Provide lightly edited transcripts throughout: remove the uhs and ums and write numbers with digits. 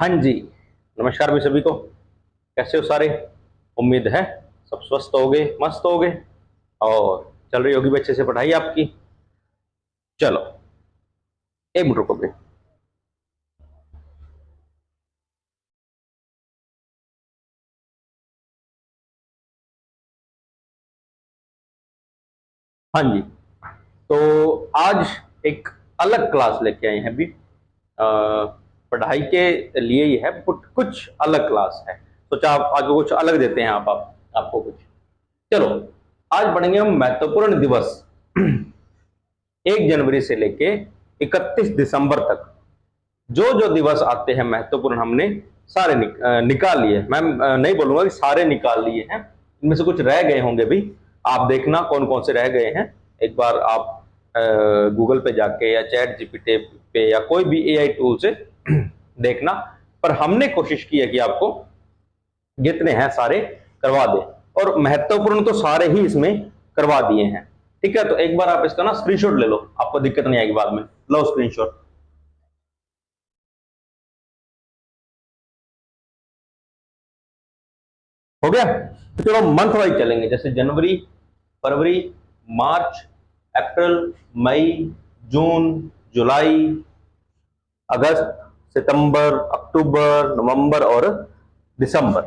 हाँ जी, नमस्कार भी सभी को। कैसे हो सारे? उम्मीद है सब स्वस्थ हो गए, मस्त हो गए और चल रही होगी भी अच्छे से पढ़ाई आपकी। चलो, एक मिनट रुको भी। हाँ जी, तो आज एक अलग क्लास लेके आए हैं भी। पढ़ाई के लिए ही है, कुछ अलग क्लास है। सोचा आप आज कुछ अलग देते हैं, आपको कुछ। चलो, आज पढ़ेंगे हम महत्वपूर्ण दिवस 1 जनवरी से लेके 31 दिसंबर तक। जो जो दिवस आते हैं महत्वपूर्ण, हमने सारे निकाल लिए। मैं नहीं बोलूंगा कि सारे निकाल लिए हैं, इनमें से कुछ रह गए होंगे भी। आप देखना कौन कौन से रह गए हैं। एक बार आप गूगल पे जाके या चैट जीपीटी पे या कोई भी एआई टूल से देखना। पर हमने कोशिश की है कि आपको जितने हैं सारे करवा दें, और महत्वपूर्ण तो सारे ही इसमें करवा दिए हैं। ठीक है, तो एक बार आप इसका ना स्क्रीनशॉट ले लो, आपको दिक्कत नहीं आएगी बाद में। लो स्क्रीनशॉट। हो गया? तो चलो मंथ वाइज चलेंगे, जैसे जनवरी, फरवरी, मार्च, अप्रैल, मई, जून, जुलाई, अगस्त, सितंबर, अक्टूबर, नवंबर और दिसंबर।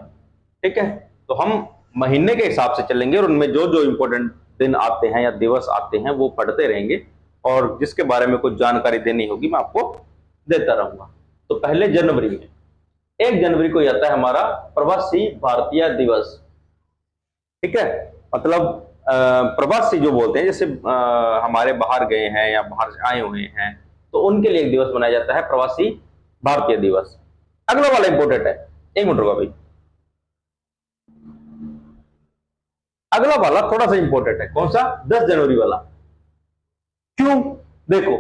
ठीक है, तो हम महीने के हिसाब से चलेंगे और उनमें जो जो इंपॉर्टेंट दिन आते हैं या दिवस आते हैं वो पढ़ते रहेंगे, और जिसके बारे में कुछ जानकारी देनी होगी मैं आपको देता रहूंगा। तो पहले जनवरी में, 1 जनवरी को आता है हमारा प्रवासी भारतीय दिवस। ठीक है, मतलब प्रवासी जो बोलते हैं, जैसे हमारे बाहर गए हैं या बाहर से आए हुए हैं, तो उनके लिए एक दिवस मनाया जाता है प्रवासी भारतीय दिवस। अगला वाला इंपोर्टेंट है, 1 मिनट रुका भाई। अगला वाला थोड़ा सा इंपोर्टेंट है। कौन सा? 10 जनवरी वाला। क्यों? देखो,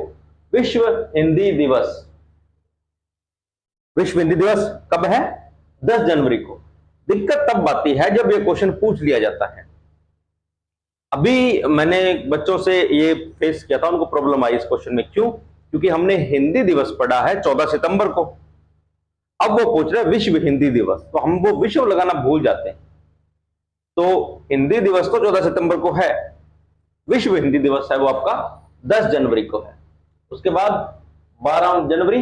विश्व हिंदी दिवस। विश्व हिंदी दिवस कब है? 10 जनवरी को। दिक्कत तब आती है जब ये क्वेश्चन पूछ लिया जाता है। अभी मैंने बच्चों से ये फेस किया था, उनको प्रॉब्लम आई इस क्वेश्चन में। क्यों? क्योंकि हमने हिंदी दिवस पढ़ा है 14 सितंबर को। अब वो पूछ रहे विश्व हिंदी दिवस, तो हम वो विश्व लगाना भूल जाते हैं। तो हिंदी दिवस तो 14 सितंबर को है, विश्व हिंदी दिवस है वो आपका 10 जनवरी को है। उसके बाद 12 जनवरी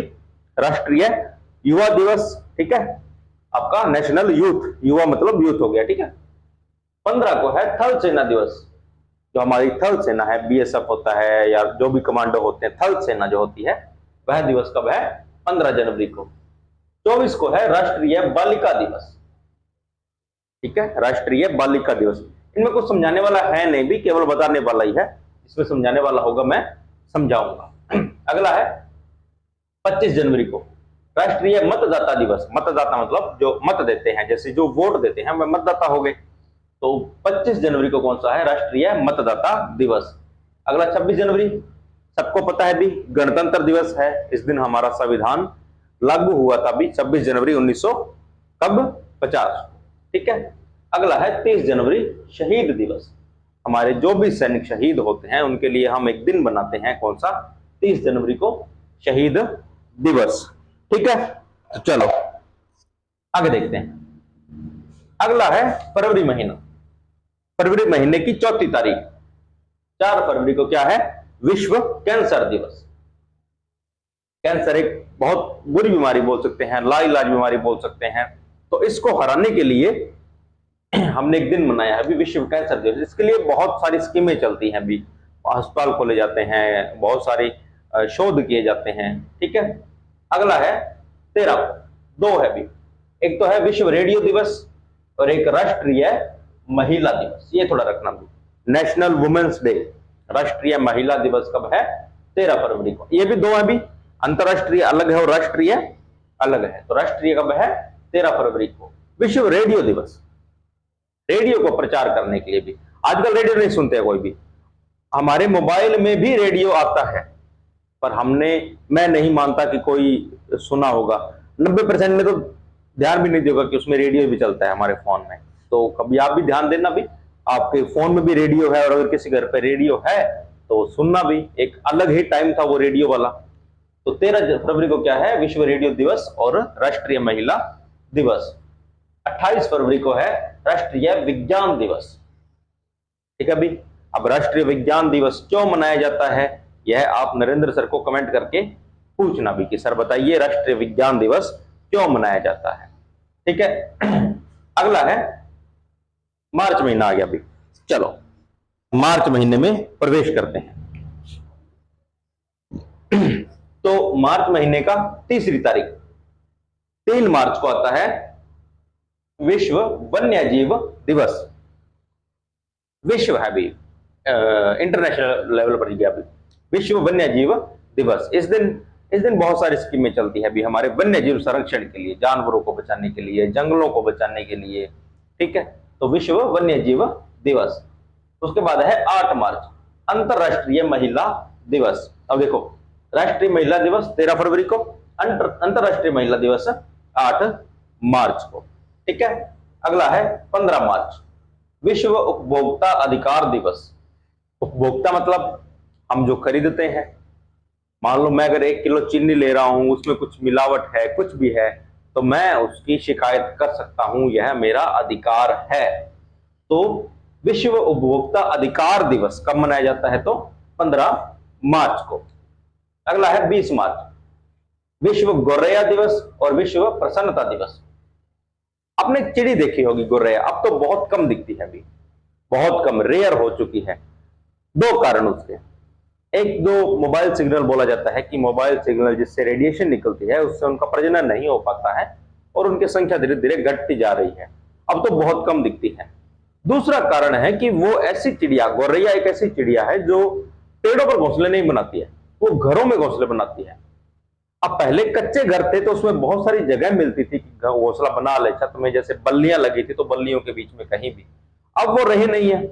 राष्ट्रीय युवा दिवस। ठीक है, आपका नेशनल यूथ, युवा मतलब यूथ हो गया। ठीक है, 15 को है थल सेना दिवस। जो हमारी थल सेना है, बीएसएफ होता है या जो भी कमांडो होते हैं, थल सेना जो होती है, वह दिवस कब है? 15 जनवरी को। 24 को है राष्ट्रीय बालिका दिवस। ठीक है, राष्ट्रीय बालिका दिवस। इनमें कुछ समझाने वाला है नहीं भी, केवल बताने वाला ही है। इसमें समझाने वाला होगा मैं समझाऊंगा। अगला है 25 जनवरी को राष्ट्रीय मतदाता दिवस। मतदाता मतलब जो मत देते हैं, जैसे जो वोट देते हैं वह मतदाता हो गए। तो 25 जनवरी को कौन सा है? राष्ट्रीय मतदाता दिवस। अगला 26 जनवरी, सबको पता है भी, गणतंत्र दिवस है। इस दिन हमारा संविधान लागू हुआ था भी, 26 जनवरी 1900 कब? 50। ठीक है, अगला है 30 जनवरी, शहीद दिवस। हमारे जो भी सैनिक शहीद होते हैं उनके लिए हम एक दिन बनाते हैं। कौन सा? 30 जनवरी को शहीद दिवस। ठीक है, तो चलो आगे देखते हैं। अगला है फरवरी महीना। फरवरी महीने की 4 तारीख, 4 फरवरी को क्या है? विश्व कैंसर दिवस। कैंसर एक बहुत बुरी बीमारी बोल सकते हैं, लाइलाज बीमारी बोल सकते हैं। तो इसको हराने के लिए हमने एक दिन मनाया है अभी, विश्व कैंसर दिवस। इसके लिए बहुत सारी स्कीमें चलती हैं अभी, अस्पताल खोले जाते हैं, बहुत सारी शोध किए जाते हैं। ठीक है, अगला है 13 को, दो है अभी। एक तो है विश्व रेडियो दिवस और एक राष्ट्रीय महिला दिवस। ये थोड़ा रखना भी, नेशनल वुमेन्स डे। राष्ट्रीय महिला दिवस कब है? 13 फरवरी को। ये भी दो है भी, अंतरराष्ट्रीय अलग है और राष्ट्रीय अलग है। तो राष्ट्रीय कब है? 13 फरवरी को। विश्व रेडियो दिवस, रेडियो को प्रचार करने के लिए भी। आजकल रेडियो नहीं सुनते कोई भी, हमारे मोबाइल में भी रेडियो आता है, पर मैं नहीं मानता कि कोई सुना होगा। 90% में तो ध्यान भी नहीं देगा कि उसमें रेडियो भी चलता है हमारे फोन में। तो कभी आप भी ध्यान देना भी, आपके फोन में भी रेडियो है, और अगर किसी घर पे रेडियो है तो सुनना भी। एक अलग ही टाइम था वो रेडियो वाला। तो 13 फरवरी को क्या है, विश्व रेडियो दिवस और राष्ट्रीय महिला दिवस। 28 फरवरी को है राष्ट्रीय विज्ञान दिवस। ठीक है भाई। अब राष्ट्रीय विज्ञान दिवस क्यों मनाया जाता है, यह आप नरेंद्र सर को कमेंट करके पूछना भी कि सर बताइए राष्ट्रीय विज्ञान दिवस क्यों मनाया जाता है। ठीक है। अगला है मार्च महीना आ गया भाई। चलो मार्च महीने में प्रवेश करते हैं। तो मार्च महीने का तीसरी तारीख 3 मार्च को आता है विश्व वन्यजीव दिवस। विश्व है भी, इंटरनेशनल लेवल पर गया भी, विश्व वन्यजीव दिवस। इस दिन बहुत सारी स्कीमें चलती है भी हमारे वन्यजीव संरक्षण के लिए, जानवरों को बचाने के लिए, जंगलों को बचाने के लिए। ठीक है, तो विश्व वन्यजीव दिवस। उसके बाद है 8 मार्च अंतरराष्ट्रीय महिला दिवस। अब देखो, राष्ट्रीय महिला दिवस 13 फरवरी को, अंतरराष्ट्रीय महिला दिवस 8 मार्च को। ठीक है। अगला है 15 मार्च विश्व उपभोक्ता अधिकार दिवस। उपभोक्ता मतलब हम जो खरीदते हैं, मान लो मैं अगर 1 किलो चीनी ले रहा हूं, उसमें कुछ मिलावट है, कुछ भी है, तो मैं उसकी शिकायत कर सकता हूं, यह मेरा अधिकार है। तो विश्व उपभोक्ता अधिकार दिवस कब मनाया जाता है, तो 15 मार्च को। अगला है 20 मार्च विश्व गौरैया दिवस और विश्व प्रसन्नता दिवस। आपने चिड़ी देखी होगी गौरैया, अब तो बहुत कम दिखती है अभी, बहुत कम, रेयर हो चुकी है। 2 कारण उसके, एक दो मोबाइल सिग्नल बोला जाता है कि मोबाइल सिग्नल जिससे रेडिएशन निकलती है उससे उनका प्रजनन नहीं हो पाता है और उनकी संख्या धीरे धीरे घटती जा रही है, अब तो बहुत कम दिखती है। दूसरा कारण है कि वो ऐसी चिड़िया, गौरैया एक ऐसी चिड़िया है जो पेड़ों पर घोंसले नहीं बनाती है, वो घरों में घोंसले बनाती है। अब पहले कच्चे घर थे तो उसमें बहुत सारी जगह मिलती थी कि घोंसला बना ले, छत में जैसे बल्लियां लगी थी तो बल्लियों के बीच में कहीं भी, अब वो रही नहीं है,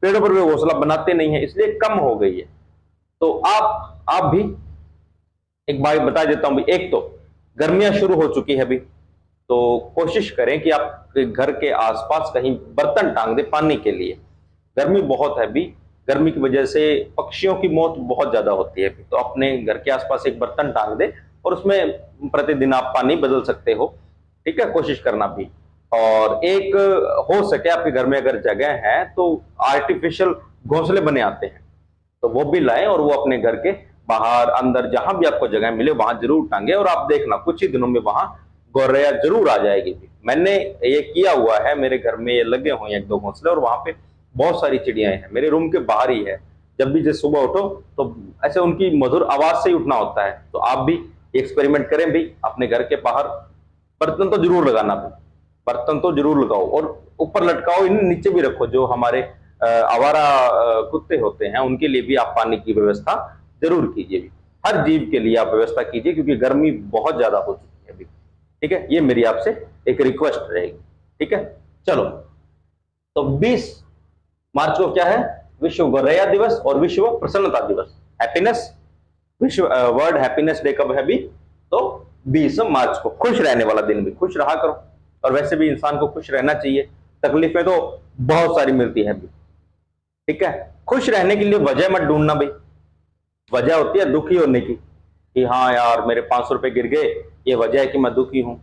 पेड़ों पर भी घोंसला बनाते नहीं है, इसलिए कम हो गई है। तो आप भी एक बात बता देता हूं, एक तो गर्मियां शुरू हो चुकी है अभी, तो कोशिश करें कि आप घर के आसपास कहीं बर्तन टांग दे पानी के लिए। गर्मी बहुत है अभी, गर्मी की वजह से पक्षियों की मौत बहुत ज्यादा होती है, तो अपने घर के आसपास एक बर्तन टांग दे और उसमें प्रतिदिन आप पानी बदल सकते हो। ठीक है, कोशिश करना भी। और एक हो सके आपके घर में अगर जगह है तो आर्टिफिशियल घोंसले बने आते हैं, तो वो भी लाएं और वो अपने घर के बाहर अंदर जहां भी आपको जगह मिले वहां जरूर टांगे, और आप देखना कुछ ही दिनों में वहां गौरैया जरूर आ जाएगी। मैंने ये किया हुआ है, मेरे घर में ये लगे हुए हैं 1-2 घोंसले, और वहां पे बहुत सारी चिड़ियां हैं, मेरे रूम के बाहर ही है। जब भी जैसे सुबह उठो तो ऐसे उनकी मधुर आवाज से ही उठना होता है। तो आप भी एक्सपेरिमेंट करें भी, अपने घर के बाहर बर्तन तो जरूर लगाना भी, बर्तन तो जरूर लगाओ, और ऊपर लटकाओ, इन नीचे भी रखो। जो हमारे आवारा कुत्ते होते हैं उनके लिए भी आप पानी की व्यवस्था जरूर कीजिए भी, हर जीव के लिए आप व्यवस्था कीजिए, क्योंकि गर्मी बहुत ज्यादा हो चुकी है अभी। ठीक है, ये मेरी आपसे एक रिक्वेस्ट रहेगी। ठीक है, चलो। तो 20 मार्च को क्या है, विश्व गौरैया दिवस और विश्व प्रसन्नता दिवस, हैप्पीनेस, विश्व वर्ल्ड हैप्पीनेस डे कब है भी, तो 20 मार्च को। खुश रहने वाला दिन भी, खुश रहा करो, और वैसे भी इंसान को खुश रहना चाहिए, तकलीफें तो बहुत सारी मिलती है भी। ठीक है, खुश रहने के लिए वजह मत ढूंढना भाई, वजह होती है दुखी होने की, कि हाँ यार मेरे 500 रुपए गिर गए, ये वजह है कि मैं दुखी हूं।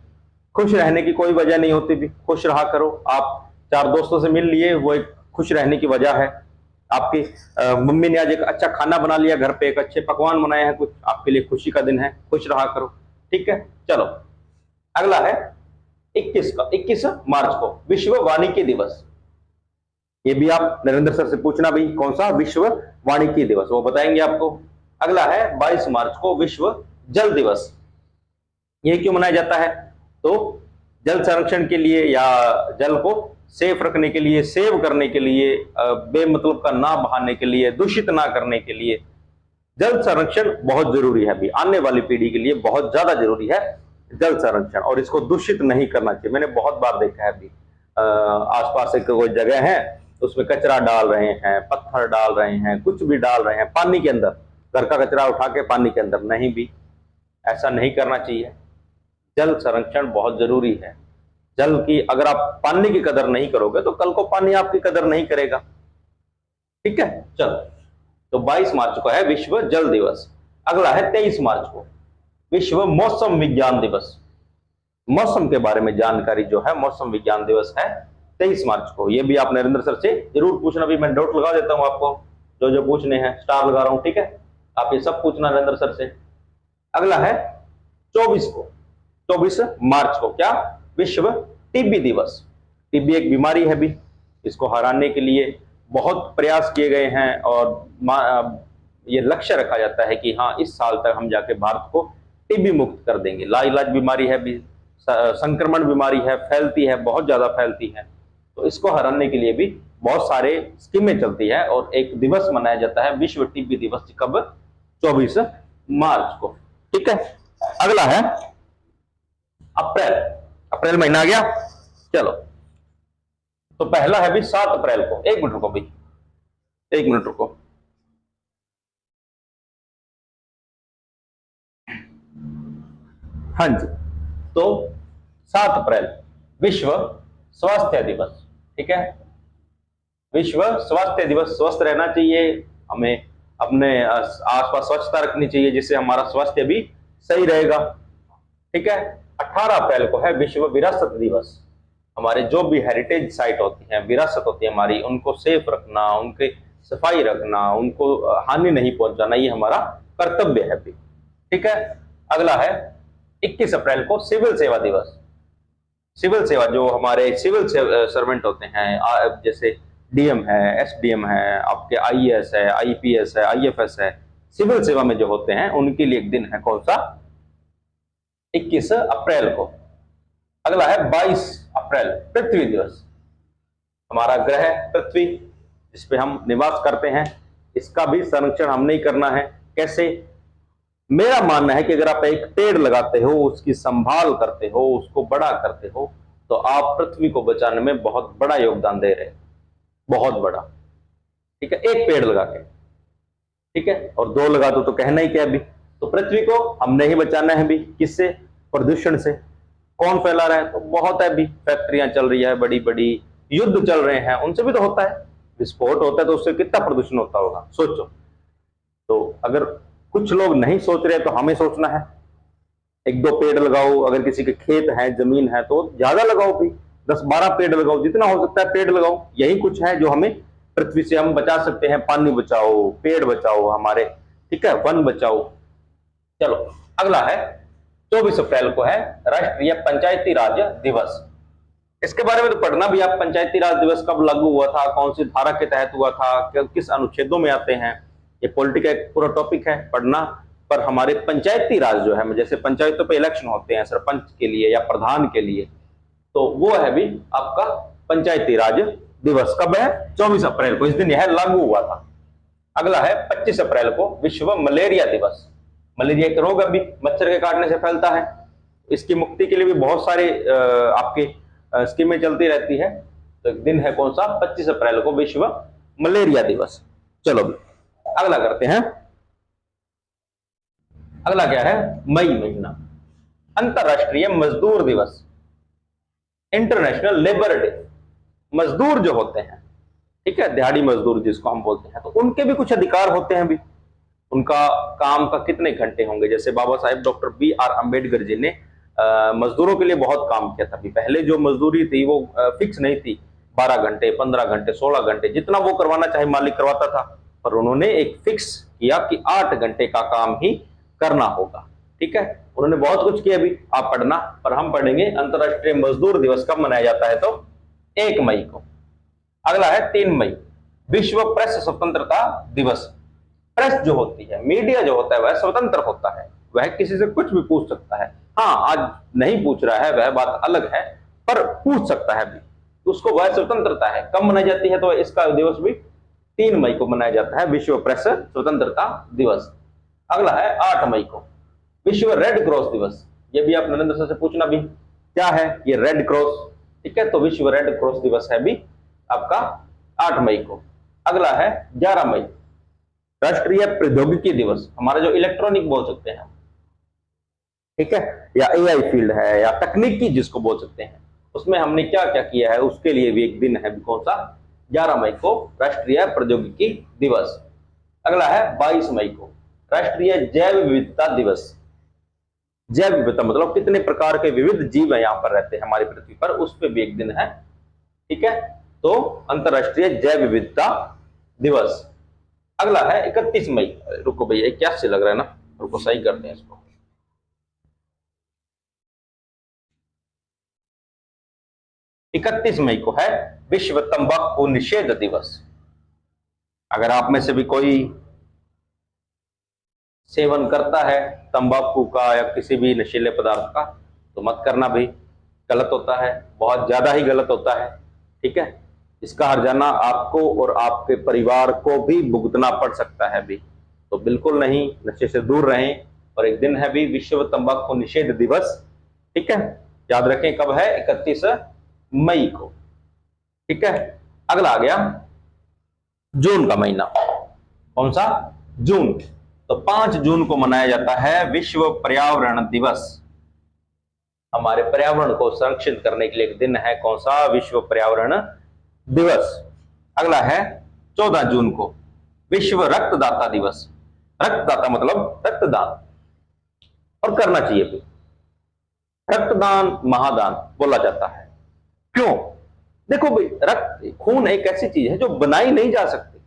खुश रहने की कोई वजह नहीं होती भी, खुश रहा करो। आप 4 दोस्तों से मिल लिए, वो एक खुश रहने की वजह है। आपकी मम्मी ने आज एक अच्छा खाना बना लिया घर पे, एक अच्छे पकवान बनाए हैं, कुछ आपके लिए खुशी का दिन है, खुश रहा करो। ठीक है, चलो। अगला है 21 मार्च को विश्व वानिकी दिवस। ये भी आप नरेंद्र सर से पूछना भाई कौन सा विश्व वानिकी दिवस, वो बताएंगे आपको। अगला है 22 मार्च को विश्व जल दिवस। ये क्यों मनाया जाता है, तो जल संरक्षण के लिए या जल को सेफ रखने के लिए, सेव करने के लिए, बेमतलब का ना बहाने के लिए, दूषित ना करने के लिए। जल संरक्षण बहुत जरूरी है अभी, आने वाली पीढ़ी के लिए बहुत ज्यादा जरूरी है जल संरक्षण, और इसको दूषित नहीं करना चाहिए। मैंने बहुत बार देखा है अभी आसपास एक कोई जगह है, उसमें कचरा डाल रहे हैं, पत्थर डाल रहे हैं, कुछ भी डाल रहे हैं पानी के अंदर, घर का कचरा उठा के पानी के अंदर, नहीं भी, ऐसा नहीं करना चाहिए। जल संरक्षण बहुत जरूरी है। जल की, अगर आप पानी की कदर नहीं करोगे तो कल को पानी आपकी कदर नहीं करेगा। ठीक है, चलो। तो 22 मार्च को है विश्व जल दिवस। अगला है 23 मार्च को विश्व मौसम विज्ञान दिवस। मौसम के बारे में जानकारी जो है, मौसम विज्ञान दिवस है 23 मार्च को। ये भी आप नरेंद्र सर से जरूर पूछना, भी मैं डॉट लगा देता हूं आपको, जो जो पूछने हैं स्टार लगा रहा हूं, ठीक है। आप ये सब पूछना नरेंद्र सर से। अगला है 24 को, 24 मार्च को क्या, विश्व टीबी दिवस। टीबी एक बीमारी है भी, इसको हराने के लिए बहुत प्रयास किए गए हैं और ये लक्ष्य रखा जाता है कि हाँ इस साल तक हम जाके भारत को टीबी मुक्त कर देंगे। लाइलाज बीमारी है भी, संक्रमण बीमारी है, फैलती है, बहुत ज्यादा फैलती है, तो इसको हराने के लिए भी बहुत सारे स्कीमें चलती है और एक दिवस मनाया जाता है विश्व टीबी दिवस। कब, 24 मार्च को, ठीक है। अगला है अप्रैल। अप्रैल महीना आ गया, चलो। तो पहला है भी 7 अप्रैल को। एक मिनट रुको भाई, एक मिनट रुको। हाँ जी, तो 7 अप्रैल विश्व स्वास्थ्य दिवस, ठीक है। विश्व स्वास्थ्य दिवस। स्वस्थ रहना चाहिए हमें, अपने आसपास स्वच्छता रखनी चाहिए, जिससे हमारा स्वास्थ्य भी सही रहेगा, ठीक है। 18 अप्रैल को है विश्व विरासत दिवस। हमारे जो भी हेरिटेज साइट होती हैं, विरासत होती है हमारी, उनको सेफ रखना, उनके सफाई रखना, उनको हानि नहीं पहुंचाना, ये हमारा कर्तव्य है भी, ठीक है। अगला है 21 अप्रैल को सिविल सेवा दिवस। सिविल सेवा, जो हमारे सिविल सर्वेंट होते हैं, जैसे डीएम है, एसडीएम है, आपके आईएएस है, आईपीएस है, आईएफएस है, सिविल सेवा में जो होते हैं उनके लिए एक दिन है, कौन सा, 21 अप्रैल को। अगला है 22 अप्रैल पृथ्वी दिवस। हमारा ग्रह पृथ्वी, जिस पे हम निवास करते हैं, इसका भी संरक्षण हमने ही करना है। कैसे, मेरा मानना है कि अगर आप एक पेड़ लगाते हो, उसकी संभाल करते हो, उसको बड़ा करते हो, तो आप पृथ्वी को बचाने में बहुत बड़ा योगदान दे रहे हैं, बहुत बड़ा, ठीक है। एक पेड़ लगा के, ठीक है, और 2 लगा दो तो कहना ही क्या भी। तो पृथ्वी को हमने ही बचाना है भी, किससे, प्रदूषण से। कौन फैला रहा है, तो बहुत है भी, फैक्ट्रियां चल रही है, बड़ी बड़ी युद्ध चल रहे हैं, उनसे भी तो होता है, विस्फोट होता है, तो उससे कितना प्रदूषण होता होगा, सोचो। तो अगर कुछ लोग नहीं सोच रहे तो हमें सोचना है, 1-2 पेड़ लगाओ। अगर किसी के खेत है, जमीन है, तो ज्यादा लगाओ भी, 10-12 पेड़ लगाओ, जितना हो सकता है पेड़ लगाओ। यही कुछ है जो हमें पृथ्वी से हम बचा सकते हैं। पानी बचाओ, पेड़ बचाओ हमारे, ठीक है, वन बचाओ। चलो, अगला है 24 अप्रैल को है राष्ट्रीय पंचायती राज दिवस। इसके बारे में तो पढ़ना भी आप, पंचायती राज दिवस कब लागू हुआ था, कौन सी धारा के तहत हुआ था, किस अनुच्छेदों में आते हैं, ये पॉलिटिकल एक पूरा टॉपिक है पढ़ना। पर हमारे पंचायती राज जो है, जैसे पंचायतों पे इलेक्शन होते हैं सरपंच के लिए या प्रधान के लिए, तो वो है भी आपका पंचायती राज दिवस। कब है, 24 अप्रैल को, इस दिन यह लागू हुआ था। अगला है 25 अप्रैल को विश्व मलेरिया दिवस। मलेरिया एक रोग अभी मच्छर के काटने से फैलता है, इसकी मुक्ति के लिए भी बहुत सारे आपके स्कीमें चलती रहती है। तो एक दिन है कौन सा, 25 अप्रैल को विश्व मलेरिया दिवस। चलो भी अगला करते हैं। अगला क्या है, मई महीना, अंतरराष्ट्रीय मजदूर दिवस, इंटरनेशनल लेबर डे। मजदूर जो होते हैं, ठीक है, दिहाड़ी मजदूर जिसको हम बोलते हैं, तो उनके भी कुछ अधिकार होते हैं भी। उनका काम का कितने घंटे होंगे, जैसे बाबा साहेब डॉक्टर BR अम्बेडकर जी ने मजदूरों के लिए बहुत काम किया था। पहले जो मजदूरी थी वो फिक्स नहीं थी, 12 घंटे, 15 घंटे, 16 घंटे, जितना वो करवाना चाहे मालिक करवाता था। पर उन्होंने एक फिक्स किया कि 8 घंटे का काम ही करना होगा, ठीक है। उन्होंने बहुत कुछ किया भी, आप पढ़ना। पर हम पढ़ेंगे अंतरराष्ट्रीय मजदूर दिवस कब मनाया जाता है, तो 1 मई को। अगला है 3 मई, विश्व प्रेस स्वतंत्रता दिवस। प्रेस जो होती है, मीडिया जो होता है, वह स्वतंत्र होता है, वह किसी से कुछ भी पूछ सकता है। हाँ, आज नहीं पूछ रहा है, वह बात अलग है, पर पूछ सकता है भी, उसको वह स्वतंत्रता है। कब मनाई जाती है, तो इसका दिवस भी 3 मई को मनाया जाता है, विश्व प्रेस स्वतंत्रता दिवस। अगला है 8 मई को विश्व रेड क्रॉस दिवस। ये भी आप नरेंद्र सर से पूछना भी, क्या है ये रेड क्रॉस, ठीक है। तो विश्व रेड क्रॉस दिवस है भी आपका 8 मई को। अगला है 11 मई, राष्ट्रीय प्रौद्योगिकी दिवस। हमारा जो इलेक्ट्रॉनिक बोल सकते हैं, ठीक है, या एआई फील्ड है, या तकनीकी जिसको बोल सकते हैं, उसमें हमने क्या क्या किया है, उसके लिए भी एक दिन है, कौन सा, 11 मई को राष्ट्रीय प्रौद्योगिकी दिवस। अगला है 22 मई को राष्ट्रीय जैव विविधता दिवस। जैव विविधता मतलब कितने प्रकार के विविध जीव है यहाँ पर रहते हैं हमारी पृथ्वी पर, उस पे भी एक दिन है। ठीक है, तो अंतरराष्ट्रीय जैव विविधता दिवस। अगला है 31 मई। रुको भैया, क्या से लग रहा है ना, रुको सही करते हैं इसको। 31 मई को है विश्व तंबाकू निषेध दिवस। अगर आप में से भी कोई सेवन करता है तंबाकू का या किसी भी नशीले पदार्थ का, तो मत करना भाई, गलत होता है, बहुत ज्यादा ही गलत होता है। ठीक है, इसका हर्जाना आपको और आपके परिवार को भी भुगतना पड़ सकता है भी, तो बिल्कुल नहीं, नशे से दूर रहें। और एक दिन है भी विश्व तंबाकू निषेध दिवस। ठीक है, याद रखें कब है, 31 मई को। ठीक है, अगला आ गया जून का महीना। कौन सा, जून। तो 5 जून को मनाया जाता है विश्व पर्यावरण दिवस। हमारे पर्यावरण को संरक्षित करने के लिए एक दिन है, कौन सा, विश्व पर्यावरण दिवस। अगला है 14 जून को विश्व रक्तदाता दिवस। रक्तदाता मतलब रक्तदान, और करना चाहिए भी। रक्तदान महादान बोला जाता है, क्यों? देखो भाई, रक्त खून एक ऐसी चीज है जो बनाई नहीं जा सकती।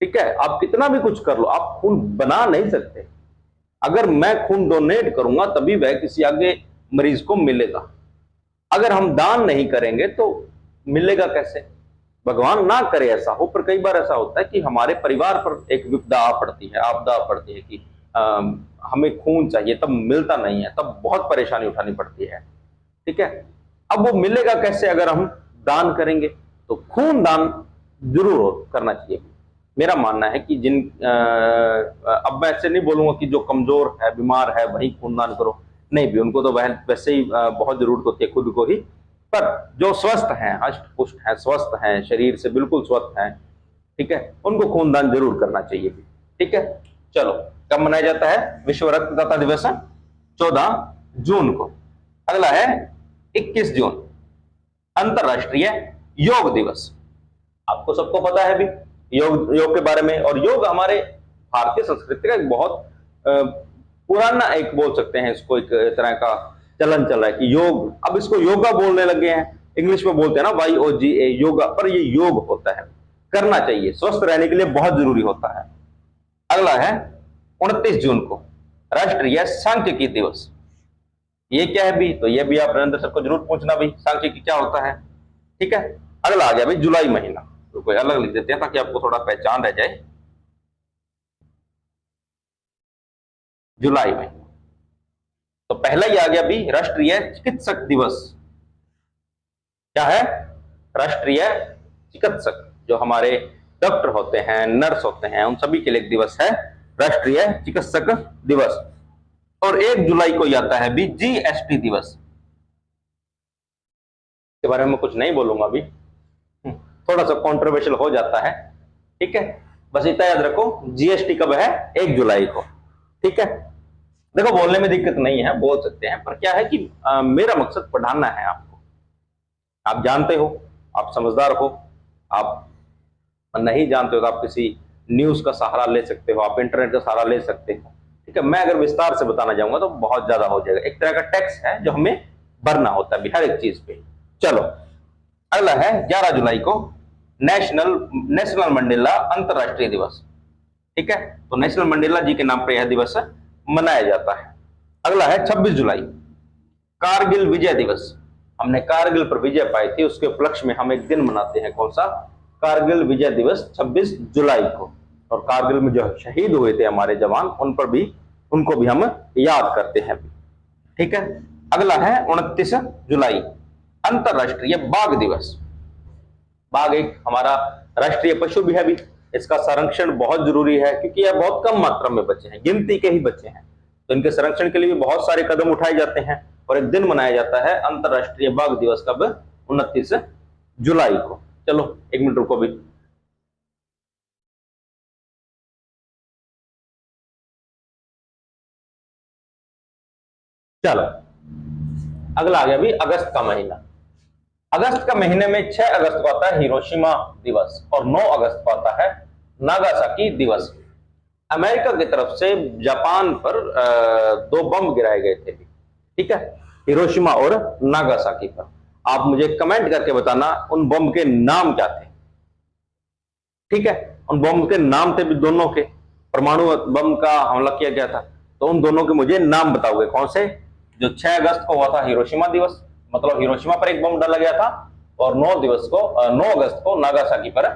ठीक है, आप कितना भी कुछ कर लो, आप खून बना नहीं सकते। अगर मैं खून डोनेट करूंगा तभी वह किसी आगे मरीज को मिलेगा। अगर हम दान नहीं करेंगे तो मिलेगा कैसे? भगवान ना करे ऐसा हो, पर कई बार ऐसा होता है कि हमारे परिवार पर एक विपदा आ पड़ती है, आपदा आ पड़ती है कि हमें खून चाहिए, तब मिलता नहीं है, तब बहुत परेशानी उठानी पड़ती है। ठीक है, अब वो मिलेगा कैसे अगर हम दान करेंगे? तो खून दान जरूर करना चाहिए। मेरा मानना है कि अब मैं ऐसे नहीं बोलूंगा कि जो कमजोर है, बीमार है, वही खूनदान करो, नहीं भी, उनको तो वैसे ही बहुत जरूरत होती है खुद को ही। पर जो स्वस्थ हैं, हष्ट पुष्ट हैं, स्वस्थ हैं, शरीर से बिल्कुल स्वस्थ हैं, ठीक है, उनको खूनदान जरूर करना चाहिए। ठीक है, चलो, कब मनाया जाता है विश्व रक्तदाता दिवस? 14 जून को। अगला है 21 जून, अंतरराष्ट्रीय योग दिवस। आपको सबको पता है भी योग के बारे में, और योग हमारे भारतीय संस्कृति का एक बहुत पुराना, एक बोल सकते हैं इसको, एक तरह का चलन चल रहा है कि योग, अब इसको योगा बोलने लगे हैं, इंग्लिश में बोलते हैं ना YOGA, योगा, पर ये योग होता है, करना चाहिए, स्वस्थ रहने के लिए बहुत जरूरी होता है। अगला है 29 जून को राष्ट्रीय सांख्यिकी दिवस। ये क्या है भी, तो ये भी आप नरेंद्र सर को जरूर पूछना भाई, सांख्यिकी क्या होता है। ठीक है, अगला आ गया भाई जुलाई महीना, तो कोई अलग लिख देते हैं ताकि आपको थोड़ा पहचान रह जाए। जुलाई महीना, तो पहला ही आ गया भी राष्ट्रीय चिकित्सक दिवस। क्या है? राष्ट्रीय चिकित्सक, जो हमारे डॉक्टर होते हैं, नर्स होते हैं, उन सभी के लिए एक दिवस है राष्ट्रीय चिकित्सक दिवस। और 1 जुलाई को आता है भी GST दिवस। के बारे में कुछ नहीं बोलूंगा अभी, थोड़ा सा कंट्रोवर्शियल हो जाता है। ठीक है, बस इतना याद रखो, GST कब है? 1 जुलाई को। ठीक है, देखो बोलने में दिक्कत नहीं है, बोल सकते हैं, पर क्या है कि मेरा मकसद पढ़ाना है आपको। आप जानते हो, आप समझदार हो, आप नहीं जानते हो तो आप किसी न्यूज का सहारा ले सकते हो, आप इंटरनेट का सहारा ले सकते हो। ठीक है, मैं अगर विस्तार से बताना चाहूंगा तो बहुत ज्यादा हो जाएगा, एक तरह का टैक्स है जो हमें भरना होता है हर एक चीज पे। चलो, अगला है 11 जुलाई को नेशनल मंडेला अंतरराष्ट्रीय दिवस। ठीक है, तो नेशनल मंडेला जी के नाम पर यह दिवस मनाया जाता है। अगला है 26 जुलाई, कारगिल विजय दिवस। हमने कारगिल पर विजय पाई थी, उसके उपलक्ष्य में हम एक दिन मनाते हैं, कौन सा? कारगिल विजय दिवस 26 जुलाई को। और कारगिल में जो शहीद हुए थे हमारे जवान, उनको भी हम याद करते हैं। ठीक है, अगला है 29 जुलाई, अंतरराष्ट्रीय बाघ दिवस। बाघ एक हमारा राष्ट्रीय पशु भी है भी, इसका संरक्षण बहुत जरूरी है क्योंकि यह बहुत कम मात्रा में बचे हैं, गिनती के ही बचे हैं, तो इनके संरक्षण के लिए भी बहुत सारे कदम उठाए जाते हैं। और एक दिन मनाया जाता है अंतरराष्ट्रीय बाघ दिवस, कब? 29 जुलाई को। चलो 1 मिनट रुको भी। चलो, अगला आ गया भी अगस्त का महीना। अगस्त का महीने में 6 अगस्त को आता है हिरोशिमा दिवस, और 9 अगस्त को आता है नागासाकी दिवस। अमेरिका की तरफ से जापान पर दो बम गिराए गए थे। ठीक है, हिरोशिमा और नागासाकी पर। आप मुझे कमेंट करके बताना उन बम के नाम क्या थे। ठीक है, उन बम के नाम थे भी दोनों के, परमाणु बम का हमला किया गया था, तो उन दोनों के मुझे नाम बताओगे कौन से। जो 6 अगस्त को हुआ था हिरोशिमा दिवस, मतलब हिरोशिमा पर एक बम डाला गया था, और 9 अगस्त को नागासाकी पर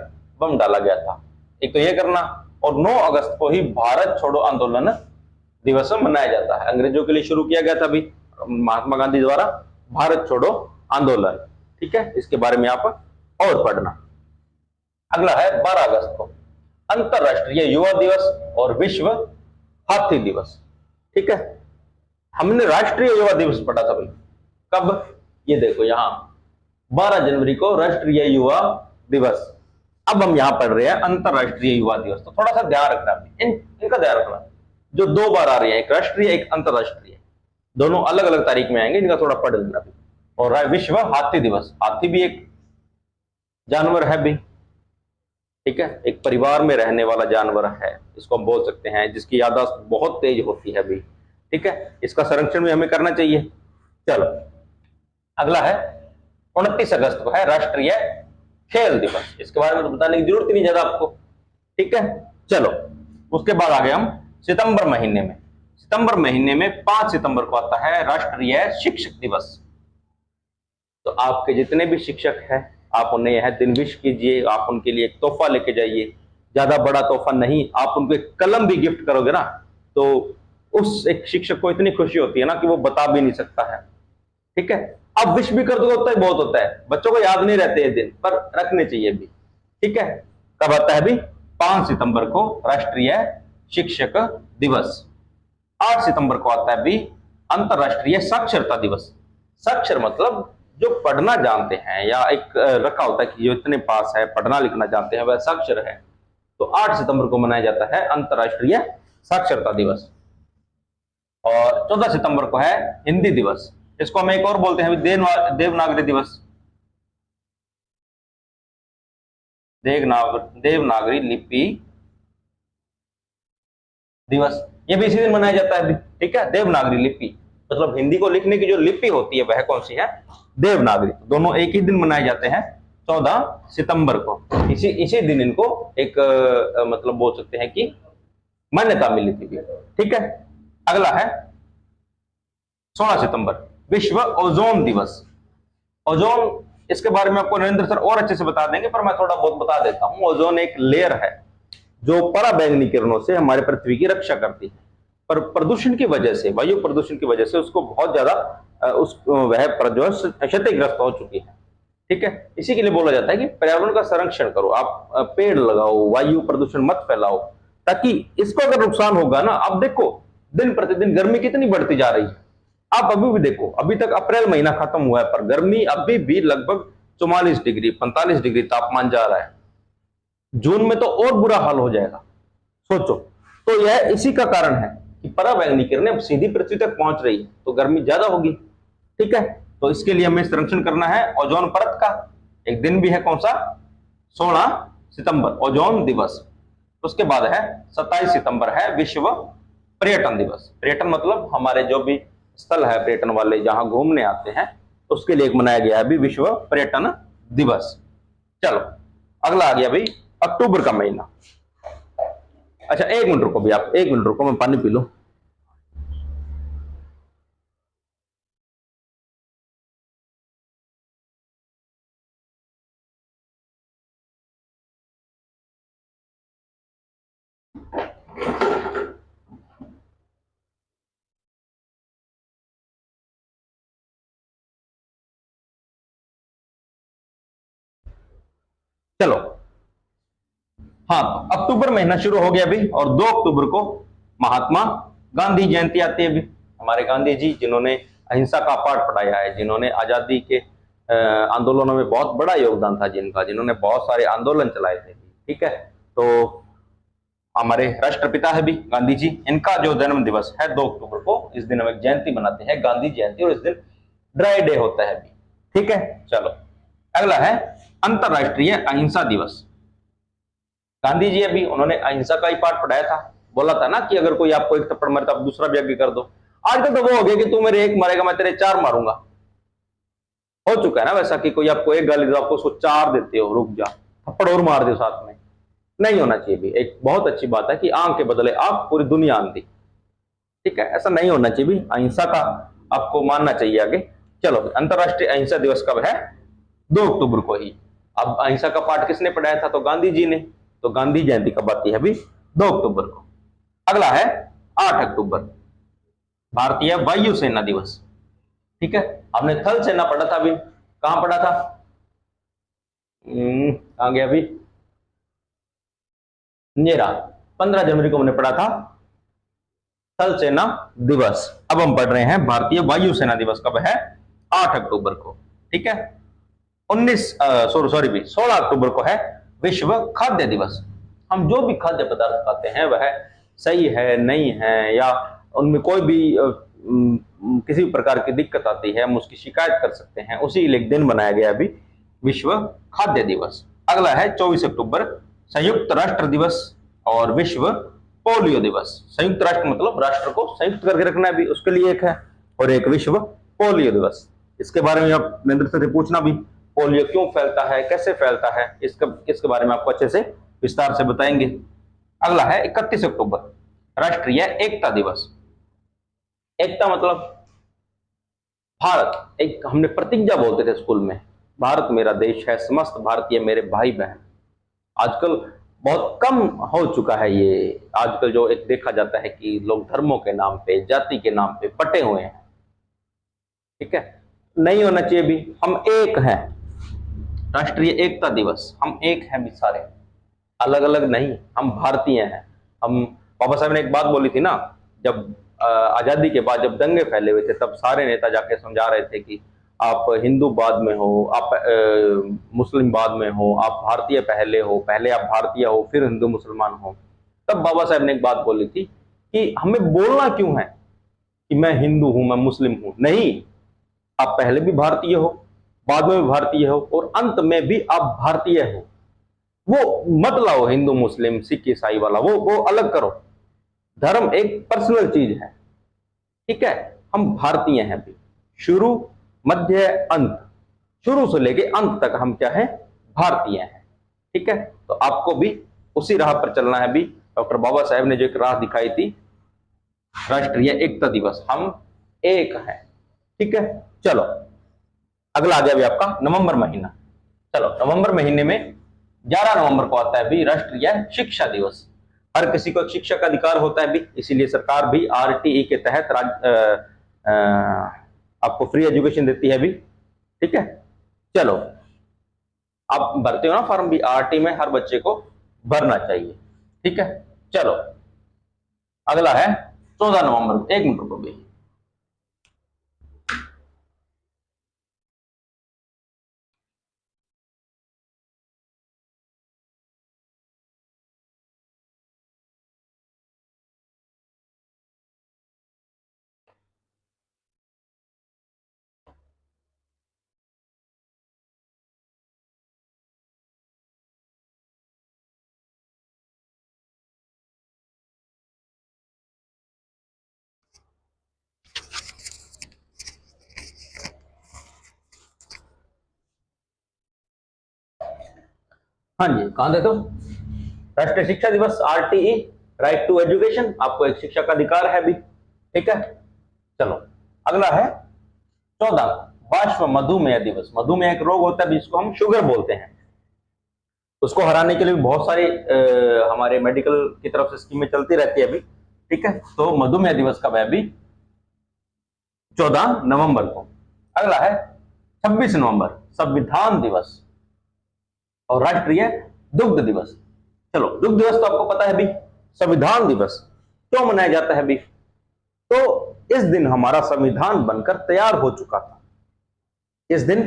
बम डाला गया था। एक तो ये करना, और 9 अगस्त को ही भारत छोड़ो आंदोलन दिवस मनाया जाता है। अंग्रेजों के लिए शुरू किया गया था अभी महात्मा गांधी द्वारा भारत छोड़ो आंदोलन। ठीक है, इसके बारे में आप और पढ़ना। अगला है 12 अगस्त को अंतरराष्ट्रीय युवा दिवस और विश्व हाथी दिवस। ठीक है, हमने राष्ट्रीय युवा दिवस पढ़ा था भाई, कब, ये देखो यहां 12 जनवरी को राष्ट्रीय युवा दिवस। अब हम यहां पढ़ रहे हैं अंतरराष्ट्रीय युवा दिवस, तो थोड़ा सा ध्यान रखना, इनका ध्यान रखना, जो 2 बार आ रही है, एक राष्ट्रीय एक अंतरराष्ट्रीय, दोनों अलग अलग तारीख में आएंगे, इनका थोड़ा पढ़ लेना भी। और विश्व हाथी दिवस, हाथी भी एक जानवर है भी। ठीक है, एक परिवार में रहने वाला जानवर है, इसको हम बोल सकते हैं, जिसकी याददाश्त बहुत तेज होती है भी। ठीक है, इसका संरक्षण भी हमें करना चाहिए। चलो, अगला है 29 अगस्त को है राष्ट्रीय खेल दिवस। इसके बारे में तो बताने की जरूरत ही नहीं ज्यादा आपको। ठीक है, चलो, उसके बाद आ गए हम सितंबर महीने में। सितंबर महीने में 5 सितंबर को आता है राष्ट्रीय शिक्षक दिवस। तो आपके जितने भी शिक्षक हैं, आप उन्हें यह दिन विश कीजिए, आप उनके लिए एक तोहफा लेके जाइए, ज्यादा बड़ा तोहफा नहीं, आप उनको एक कलम भी गिफ्ट करोगे ना, तो उस एक शिक्षक को इतनी खुशी होती है ना कि वो बता भी नहीं सकता है। ठीक है, अब विश भी कर दो तो ही बहुत होता है, बच्चों को याद नहीं रहते ये दिन, पर रखने चाहिए भी। ठीक है, कब आता है भी, 5 सितंबर को राष्ट्रीय शिक्षक दिवस। 8 सितंबर को आता है भी अंतरराष्ट्रीय साक्षरता दिवस। साक्षर मतलब जो पढ़ना जानते हैं, या एक रखा होता है कि जो इतने पास है, पढ़ना लिखना जानते हैं, वह साक्षर है। तो 8 सितंबर को मनाया जाता है अंतरराष्ट्रीय साक्षरता दिवस। और 14 सितंबर को है हिंदी दिवस। इसको हम एक और बोलते हैं देवनागरी दिवस, देवनागरी लिपि दिवस। ये भी इसी दिन मनाया जाता है अभी। ठीक है, देवनागरी लिपि मतलब हिंदी को लिखने की जो लिपि होती है वह कौन सी है, देवनागरी। दोनों एक ही दिन मनाए जाते हैं, 14 सितंबर को। इसी दिन इनको एक मतलब बोल सकते हैं कि मान्यता मिली थी। ठीक है, अगला है 16 सितंबर विश्व ओजोन दिवस। ओजोन, इसके बारे में आपको नरेंद्र सर और अच्छे से बता देंगे, पर मैं थोड़ा बहुत बता देता हूं। ओजोन एक लेयर है जो पराबैंगनी किरणों से हमारे पृथ्वी की रक्षा करती है, पर प्रदूषण की वजह से, वायु प्रदूषण की वजह से उसको बहुत ज्यादा वह जो क्षतिग्रस्त हो चुकी है। ठीक है, इसी के लिए बोला जाता है कि पर्यावरण का संरक्षण करो, आप पेड़ लगाओ, वायु प्रदूषण मत फैलाओ, ताकि इसको अगर नुकसान होगा ना, अब देखो दिन प्रतिदिन गर्मी कितनी बढ़ती जा रही है। आप अभी भी देखो, अभी तक अप्रैल महीना खत्म हुआ है, पर गर्मी अभी भी लगभग 44 डिग्री 45 डिग्री तापमान जा रहा है। जून में तो और बुरा हाल हो जाएगा, सोचो। तो यह इसी का कारण है कि पराबैंगनी किरणें सीधी पृथ्वी तक पहुंच रही है, तो गर्मी ज्यादा होगी। ठीक है, तो इसके लिए हमें संरक्षण करना है ओजोन परत का। एक दिन भी है कौन सा, 16 सितंबर, ओजोन दिवस। उसके बाद है 27 सितंबर है विश्व पर्यटन दिवस। पर्यटन मतलब हमारे जो भी स्थल है पर्यटन वाले, जहां घूमने आते हैं, उसके लिए मनाया गया है अभी विश्व पर्यटन दिवस। चलो, अगला आ गया भाई अक्टूबर का महीना। अच्छा, 1 मिनट रुको भी, आप 1 मिनट रुको, मैं पानी पी लूं। चलो, हाँ, अक्टूबर महीना शुरू हो गया अभी, और 2 अक्टूबर को महात्मा गांधी जयंती आती है अभी। हमारे गांधी जी, जिन्होंने अहिंसा का पाठ पढ़ाया है, जिन्होंने आजादी के आंदोलनों में बहुत बड़ा योगदान था जिनका, जिन्होंने बहुत सारे आंदोलन चलाए थे। ठीक है, तो हमारे राष्ट्रपिता है भी गांधी जी, इनका जो जन्म दिवस है 2 अक्टूबर को, इस दिन हम एक जयंती मनाते हैं, गांधी जयंती, और इस दिन ड्राई डे होता है भी। ठीक है, चलो, अगला है अंतरराष्ट्रीय अहिंसा दिवस। गांधी जी अभी उन्होंने अहिंसा का ही पाठ पढ़ाया था, बोला था ना कि अगर कोई आपको एक थप्पड़ मारे तो आप दूसरा भी आगे कर दो। आजकल तो वो हो गया कि तू मेरे एक मारेगा मैं तेरे चार मारूंगा, हो चुका है ना वैसा कि कोई आपको एक गाली दो आपको उसको चार देते हो, रुक जा थप्पड़ और मार दो साथ में। नहीं होना चाहिए भी। एक बहुत अच्छी बात है कि आंख के बदले आंख पूरी दुनिया आंधी, ठीक है, ऐसा नहीं होना चाहिए भी। अहिंसा का आपको मानना चाहिए आगे। चलो, अंतरराष्ट्रीय अहिंसा दिवस कब है? 2 अक्टूबर को ही। अब अहिंसा का पाठ किसने पढ़ाया था? तो गांधी जी ने। तो गांधी जयंती कब आती है? अभी 2 अक्टूबर को। अगला है 8 अक्टूबर, भारतीय वायुसेना दिवस। ठीक है, आपने थल सेना पढ़ा था अभी, कहां पढ़ा था? कहां गया अभी? ये रहा, 15 जनवरी को हमने पढ़ा था थल सेना दिवस। अब हम पढ़ रहे हैं भारतीय वायुसेना दिवस कब है? 8 अक्टूबर को। ठीक है, 16 अक्टूबर को है विश्व खाद्य दिवस। हम जो भी खाद्य पदार्थ खाते हैं वह सही है नहीं है, या उनमें कोई भी किसी भी प्रकार की दिक्कत आती है, हम उसकी शिकायत कर सकते हैं, उसी एक दिन बनाया गया अभी विश्व खाद्य दिवस। अगला है 24 अक्टूबर संयुक्त राष्ट्र दिवस और विश्व पोलियो दिवस। संयुक्त राष्ट्र मतलब राष्ट्र को संयुक्त करके रखना भी, उसके लिए एक है, और एक विश्व पोलियो दिवस। इसके बारे में आप नरेंद्र से पूछना भी, पोलियो क्यों फैलता है, कैसे फैलता है, इसके बारे में आपको अच्छे से विस्तार से बताएंगे। अगला है 31 अक्टूबर राष्ट्रीय एकता दिवस। एकता मतलब भारत, एक हमने प्रतिज्ञा बोलते थे स्कूल में, भारत मेरा देश है, समस्त भारतीय मेरे भाई बहन। आजकल बहुत कम हो चुका है ये। आजकल जो एक देखा जाता है कि लोग धर्मों के नाम पे, जाति के नाम पे पटे हुए हैं। ठीक है, नहीं होना चाहिए भी। हम एक हैं, राष्ट्रीय एकता दिवस, हम एक हैं भी सारे, अलग अलग नहीं, हम भारतीय हैं। हम, बाबा साहब ने एक बात बोली थी ना, जब आजादी के बाद जब दंगे फैले हुए थे तब सारे नेता जाके समझा रहे थे कि आप हिंदू बाद में हो, आप मुस्लिम बाद में हो, आप भारतीय पहले हो, पहले आप भारतीय हो फिर हिंदू मुसलमान हो। तब बाबा साहब ने एक बात बोली थी कि हमें बोलना क्यों है कि मैं हिंदू हूं, मैं मुस्लिम हूं। नहीं, आप पहले भी भारतीय हो, बाद में भी भारतीय हो, और अंत में भी आप भारतीय हो। वो मत लाओ हिंदू मुस्लिम सिख ईसाई वाला, वो अलग करो। धर्म एक पर्सनल चीज है। ठीक है, हम भारतीय हैं भी, शुरू मध्य अंत, शुरू से लेके अंत तक हम क्या है? भारतीय हैं। ठीक है, तो आपको भी उसी राह पर चलना है भी। डॉक्टर बाबा साहेब ने जो एक राह दिखाई थी, राष्ट्रीय एकता दिवस, हम एक हैं। ठीक है, चलो अगला आ गया भी आपका नवंबर महीना। चलो, नवंबर महीने में 11 नवंबर को आता है भी राष्ट्रीय शिक्षा दिवस। हर किसी को शिक्षा का अधिकार होता है भी, इसीलिए सरकार भी आरटीई के तहत आपको फ्री एजुकेशन देती है भी। ठीक है, चलो आप भरते हो ना फॉर्म भी, आरटी में हर बच्चे को भरना चाहिए। ठीक है, चलो अगला है 14 नवंबर। एक मिनट रुको भी, हाँ जी, कहां थे तो? राष्ट्रीय शिक्षा दिवस, आरटीई, राइट टू एजुकेशन, आपको एक शिक्षा का अधिकार है भी। ठीक है, चलो अगला है 14 विश्व मधुमेह दिवस। मधुमेह एक रोग होता है जिसको हम शुगर बोलते हैं, उसको हराने के लिए बहुत सारी हमारे मेडिकल की तरफ से स्कीमें चलती रहती है अभी। ठीक है, तो मधुमेह दिवस कब है? अभी 14 नवंबर को। अगला है 26 नवंबर संविधान दिवस और राष्ट्रीय दुग्ध दिवस। चलो, दुग्ध दिवस तो आपको पता है भी। संविधान दिवस क्यों मनाया जाता है भी? तो इस दिन हमारा संविधान बनकर तैयार हो चुका था। इस दिन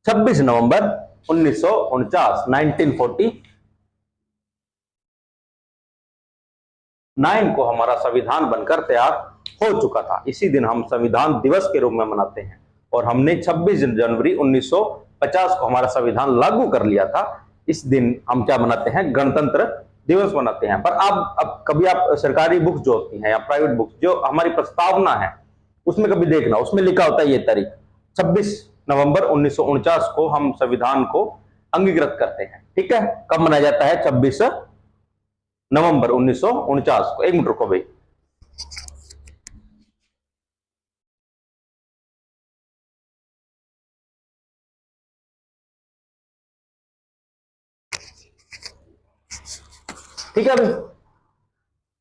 26 नवंबर 1949 1949 को हमारा संविधान बनकर तैयार हो चुका था। इसी दिन हम संविधान दिवस के रूप में मनाते हैं, और हमने 26 जनवरी 1950 को हमारा संविधान लागू कर लिया था। इस दिन हम क्या मनाते हैं? गणतंत्र दिवस मनाते हैं। पर अब कभी आप सरकारी बुक्स जो होती हैं या प्राइवेट बुक्स जो हमारी प्रस्तावना है उसमें कभी देखना, उसमें लिखा होता है ये तारीख 26 नवंबर 1949 को हम संविधान को अंगीकृत करते हैं। ठीक है, कब मनाया जाता है? 26 नवंबर 1949 को। एक मिनट रुको भाई। ठीक है भाई,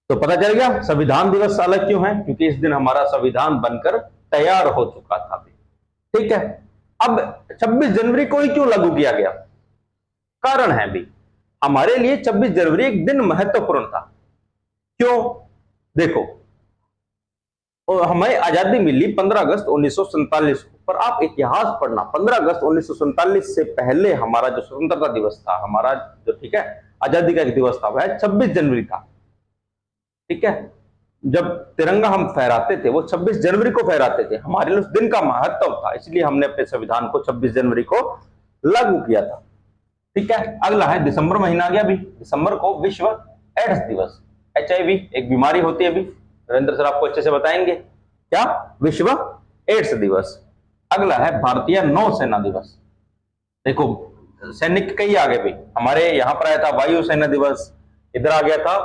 तो पता चल गया संविधान दिवस अलग क्यों है, क्योंकि इस दिन हमारा संविधान बनकर तैयार हो चुका था भी। ठीक है, अब 26 जनवरी को ही क्यों लागू किया गया? कारण है भी, हमारे लिए 26 जनवरी एक दिन महत्वपूर्ण था। क्यों? देखो, हमें आजादी मिली 15 अगस्त 1947 को, पर आप इतिहास पढ़ना, 15 अगस्त 1947 से पहले हमारा जो स्वतंत्रता दिवस था, हमारा जो, ठीक है, आजादी का एक दिवस था, वह 26 जनवरी था। ठीक है, जब तिरंगा हम फहराते थे वो 26 जनवरी को फहराते थे, हमारे लिए उस दिन का महत्व था, इसलिए हमने अपने संविधान को 26 जनवरी को लागू किया था। ठीक है, अगला है दिसंबर महीना आ गया अभी। दिसंबर को विश्व एड्स दिवस, HIV एक बीमारी होती है, अभी नरेंद्र सर आपको अच्छे से बताएंगे क्या, विश्व एड्स दिवस। अगला है भारतीय नौसेना दिवस। देखो सैनिक कई आ गए भाई, हमारे यहाँ पर आया था वायु सेना दिवस, इधर आ गया था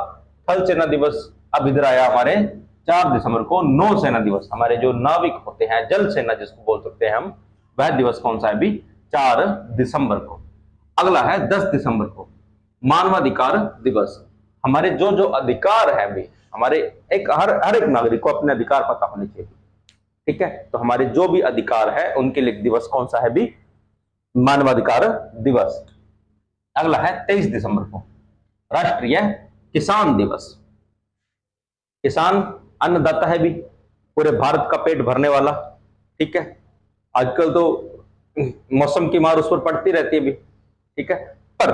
थल सेना दिवस, अब इधर आया हमारे 4 दिसंबर को नौसेना दिवस। हमारे जो नाविक होते हैं, जल सेना जिसको बोल सकते हैं हम, वह दिवस कौन सा है अभी? 4 दिसंबर को। अगला है 10 दिसंबर को मानवाधिकार दिवस। हमारे जो जो अधिकार है भी, हमारे एक हर एक नागरिक को अपने अधिकार पता होने चाहिए। ठीक है, तो हमारे जो भी अधिकार है उनके लिए दिवस कौन सा है भी? मानवाधिकार दिवस। अगला है 23 दिसंबर को राष्ट्रीय किसान दिवस। किसान अन्नदाता है भी, पूरे भारत का पेट भरने वाला। ठीक है, आजकल तो मौसम की मार उस पर पड़ती रहती है भी। ठीक है, पर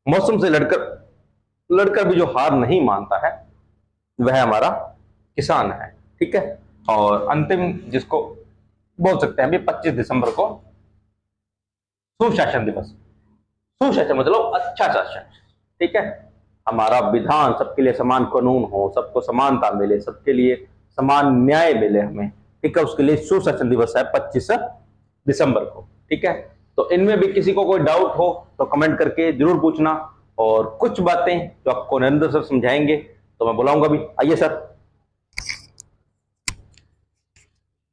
मौसम से लड़कर भी जो हार नहीं मानता है वह हमारा किसान है। ठीक है, और अंतिम जिसको बोल सकते हैं अभी 25 दिसंबर को सुशासन दिवस। सुशासन मतलब अच्छा शासन। ठीक है, हमारा विधान, सबके लिए समान कानून हो, सबको समानता मिले, सबके लिए समान न्याय मिले हमें। ठीक है, उसके लिए सुशासन दिवस है 25 दिसंबर को। ठीक है, तो इनमें भी किसी को कोई डाउट हो तो कमेंट करके जरूर पूछना, और कुछ बातें जो आपको नरेंद्र सर समझाएंगे तो मैं बुलाऊंगा भी। आइए सर।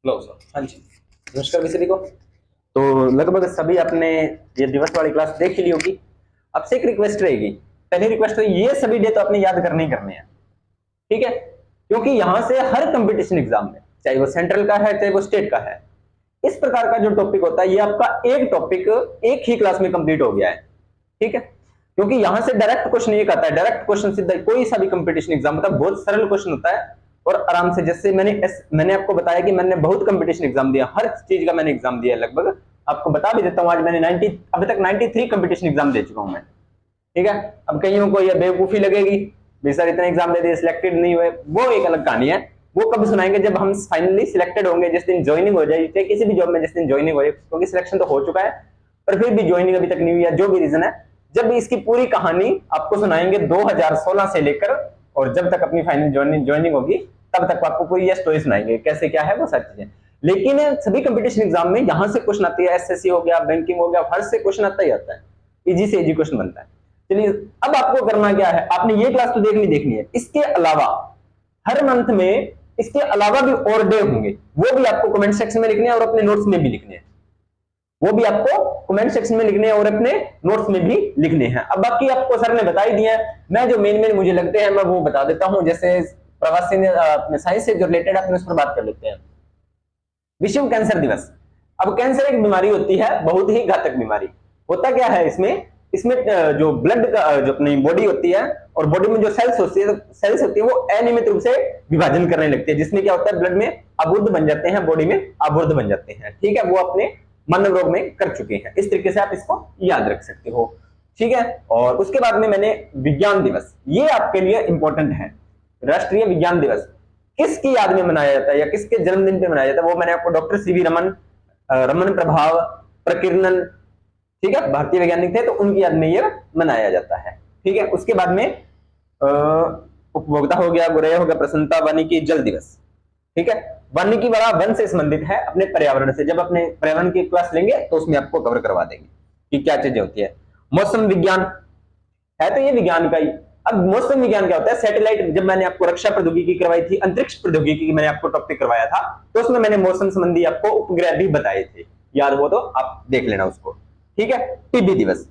लो सर। हाँ जी, नमस्कार सभी को। तो लगभग सभी आपने ये दिवस वाली क्लास देख ली होगी। अब से एक रिक्वेस्ट रहेगी, पहली रिक्वेस्ट तो ये सभी डे तो आपने याद करने ही करने हैं। ठीक है, क्योंकि यहां से हर कंपटीशन एग्जाम में, चाहे वो सेंट्रल का है चाहे वो स्टेट का है, इस प्रकार का जो टॉपिक होता है ये आपका एक टॉपिक एक ही क्लास में कंप्लीट हो गया है। ठीक है, क्योंकि यहां से डायरेक्ट क्वेश्चन ये आता है, डायरेक्ट क्वेश्चन सीधा कोई सा भी कंपटीशन एग्जाम होता है, बहुत सरल क्वेश्चन होता है और आराम से, जैसे मैंने आपको बताया कि मैंने बहुत कंपटीशन एग्जाम दिया, हर चीज का मैंने एग्जाम दिया लगभग। आपको बता भी देता हूं, आज मैंने अभी तक 93 कंपटीशन एग्जाम दे चुका हूं मैं। ठीक है, अब कईयों को यह बेवकूफी लगेगी, भी सर इतने एग्जाम दे दिए सिलेक्टेड नहीं हुए, वो एक अलग कहानी है, वो कब सुनाएंगे जब हम फाइनली सिलेक्टेड होंगे, जिस दिन ज्वाइनिंग हो जाए, चाहे किसी भी जॉब में जिस दिन ज्वाइनिंग हो जाए, क्योंकि सिलेक्शन तो हो चुका है पर फिर भी ज्वाइनिंग अभी तक नहीं हुई है, जो भी रीजन है, जब भी इसकी पूरी कहानी आपको सुनाएंगे 2016 से लेकर, और जब तक अपनी फाइनल ज्वाइनिंग होगी तब तक आपको पूरी ये स्टोरी सुनाएंगे कैसे क्या है वो सारी चीजें। लेकिन सभी कंपटीशन एग्जाम में यहां से क्वेश्चन आती है, एसएससी हो गया, बैंकिंग हो गया, हर से क्वेश्चन आता ही आता है, इजी से इजी क्वेश्चन बनता है। चलिए, अब आपको करना क्या है, आपने ये क्लास तो देखनी है, इसके अलावा हर मंथ में इसके अलावा भी और डे होंगे, वो भी आपको कमेंट सेक्शन में लिखने हैं और अपने नोट्स में भी लिखने हैं, वो भी आपको कमेंट सेक्शन में लिखने हैं और अपने नोट्स में भी लिखने हैं। अब बाकी आपको सर ने बता ही दिया है, मैं जो मेन मुझे लगते हैं मैं वो बता देता हूं, जैसे प्रवासी साइंस से जो रिलेटेड अपने उस पर बात कर लेते हैं। विश्व कैंसर दिवस। अब कैंसर एक बीमारी होती है, बहुत ही घातक बीमारी। होता क्या है इसमें जो ब्लड का जो अपनी बॉडी होती है और बॉडी में जो सेल्स होती है वो अनियमित रूप से विभाजन करने लगती है, जिसमें क्या होता है ब्लड में अबुर्द बन जाते हैं, बॉडी में अबुर्द बन जाते हैं। ठीक है, वो अपने मानव रोग में कर चुके हैं, इस तरीके से आप इसको याद रख सकते हो। ठीक है, और उसके बाद में मैंने विज्ञान दिवस, ये आपके लिए इंपॉर्टेंट है। राष्ट्रीय विज्ञान दिवस किसकी याद में मनाया जाता है या किसके जन्मदिन पे मनाया जाता है, वो मैंने आपको डॉक्टर सीवी रमन प्रभाव प्रकीर्णन, ठीक है, भारतीय वैज्ञानिक थे, तो उनकी याद में यह मनाया जाता है। ठीक है। उसके बाद में उपभोक्ता हो गया, गुरैया हो गया, प्रसन्नता, वानिकी, जल दिवस, ठीक है। वानिकी बड़ा वन से संबंधित है, अपने पर्यावरण से। जब अपने पर्यावरण की क्लास लेंगे तो उसमें आपको कवर करवा देंगे कि क्या चीजें होती है। मौसम विज्ञान है तो ये विज्ञान का ही। अब मौसम विज्ञान क्या होता है, सैटेलाइट, जब मैंने आपको रक्षा प्रौद्योगिकी करवाई थी, अंतरिक्ष प्रौद्योगिकी की मैंने आपको टॉपिक करवाया था, तो उसमें मैंने मौसम संबंधी आपको उपग्रह भी बताए थे, याद हो तो आप देख लेना उसको, ठीक है। टीबी दिवस,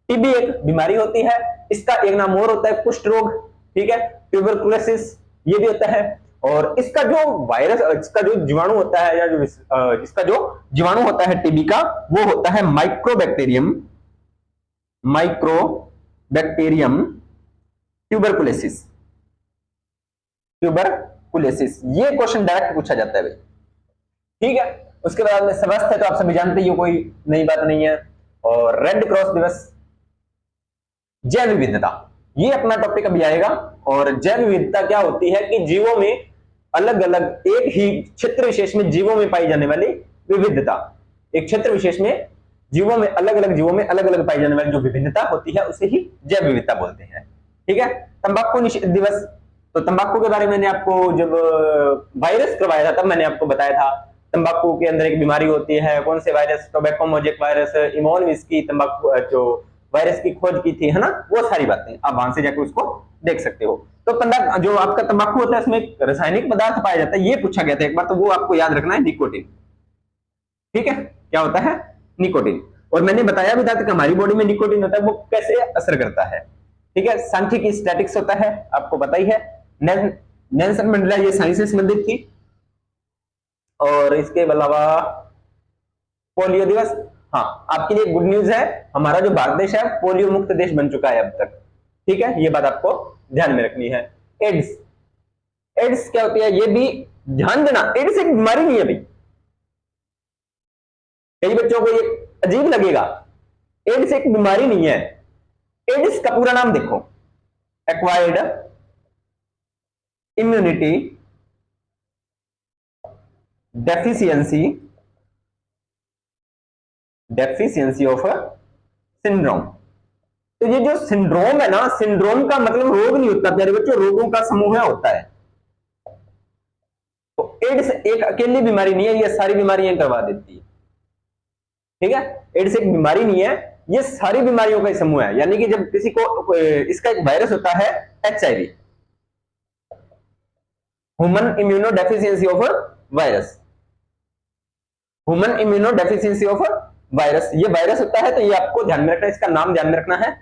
टीबी एक बीमारी होती है, इसका एक नाम और होता है कुष्ठ रोग, ठीक है, ट्यूबरकुलोसिस, ये भी होता है। और इसका जो वायरस, इसका जो जीवाणु होता है, या जो इसका जो जीवाणु होता है टीबी का, वो होता है माइक्रोबैक्टीरियम ट्यूबरकुलोसिस। ट्यूबरकुलोसिस, ये क्वेश्चन डायरेक्ट पूछा जाता है भाई, ठीक है। उसके बाद में स्वास्थ्य है तो आप सभी जानते ही हो, कोई नई बात नहीं है। और रेड क्रॉस दिवस, जैव विविधता, ये अपना टॉपिक अभी आएगा। और जैव विविधता क्या होती है कि जीवों में अलग अलग, एक ही क्षेत्र विशेष में जीवों में पाई जाने वाली विविधता, एक क्षेत्र विशेष में जीवों में अलग अलग पाई जाने वाली जो विभिन्नता होती है उसे ही जैव विविधता बोलते हैं, ठीक है। तंबाकू निषेध दिवस, तो तंबाकू के बारे में मैंने आपको जब वायरस करवाया था तब मैंने आपको बताया था, तंबाकू के अंदर एक बीमारी होती है, कौन से वायरस, टोबैको मोजेक वायरस, इमोनविस की तंबाकू जो वायरस की खोज की थी, है ना, वो सारी बातें आप वहां से जाकर उसको देख सकते हो। तो जो आपका तंबाकू होता है उसमें एक रासायनिक पदार्थ पाया जाता है, ये पूछा गया था एक बार, तो वो आपको याद रखना है, निकोटीन, ठीक है। क्या होता है, निकोटीन। और मैंने बताया भी था कि हमारी बॉडी में निकोटीन होता है, वो कैसे असर करता है, ठीक है। सांख्यिकी स्टैटिक्स होता है, आपको पता ही है। नेल्सन मंडेला, ये साइंस से संबंधित थी। और इसके अलावा पोलियो दिवस, हाँ, आपके लिए गुड न्यूज है, हमारा जो भारत देश है पोलियो मुक्त देश बन चुका है अब तक, ठीक है, ये बात आपको ध्यान में रखनी है। एड्स, एड्स क्या होती है, ये भी ध्यान देना, एड्स एक बीमारी नहीं है भाई, कई बच्चों को ये अजीब लगेगा, एड्स एक बीमारी नहीं है। एड्स का पूरा नाम देखो, acquired immunity deficiency of syndrome. तो ये जो सिंड्रोम है ना, सिंड्रोम का मतलब रोग नहीं होता प्यारे बच्चों, रोगों का समूह होता है। तो एड्स एक अकेली बीमारी नहीं है, ये सारी बीमारियां करवा देती है, ठीक है। एड्स एक बीमारी नहीं है, ये सारी बीमारियों का समूह है। यानी कि जब किसी को, इसका एक वायरस होता है HIV, human immuno deficiency of virus, human immuno deficiency of virus, ये वायरस होता है। तो ये आपको ध्यान में रखना है, इसका नाम ध्यान में रखना है।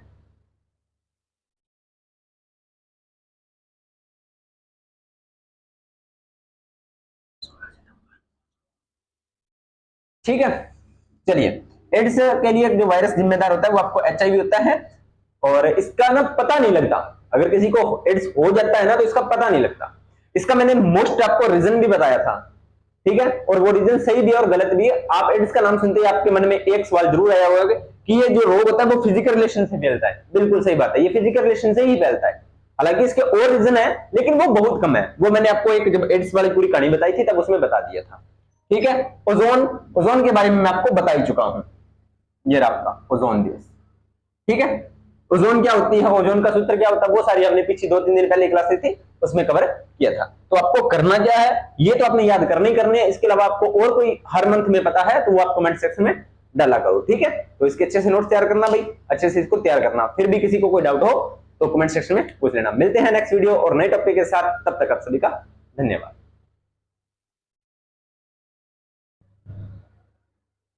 ठीक है, चलिए। एड्स के लिए जो वायरस जिम्मेदार होता है वो आपको HIV होता है। और इसका ना पता नहीं लगता, अगर किसी को एड्स हो जाता है ना तो इसका पता नहीं लगता। इसका मैंने मोस्ट आपको रीजन भी बताया था, ठीक है। और वो रीजन सही भी है और गलत भी है। आप एड्स का नाम सुनते ही आपके मन में एक सवाल जरूर आया होगा कि ये जो रोग होता है वो फिजिकल रिलेशन से फैलता है। बिल्कुल सही बात है, ये फिजिकल रिलेशन से ही फैलता है। हालांकि इसके और रीजन है लेकिन वो बहुत कम है। वो मैंने आपको एक जब एड्स वाली पूरी कहानी बताई थी तब उसमें बता दिया था, ठीक है। ओजोन, ओजोन के बारे में मैं आपको बता ही चुका हूं, ये आपका ओजोन दिवस, ठीक है। ओजोन क्या होती है, ओजोन का सूत्र क्या होता है, वो सारी हमने पिछली 2-3 दिन पहले क्लास ली थी, उसमें कवर किया था। तो आपको करना क्या है, ये तो आपने याद करने ही करने है। इसके अलावा आपको और कोई हर मंथ में पता है तो वो आप कमेंट सेक्शन में डाला करो, ठीक है। तो इसके अच्छे से नोट्स तैयार करना भाई, अच्छे से इसको तैयार करना। फिर भी किसी को कोई डाउट हो तो कमेंट सेक्शन में पूछ लेना। मिलते हैं नेक्स्ट वीडियो और नए टॉपिक के साथ, तब तक आप सभी का धन्यवाद।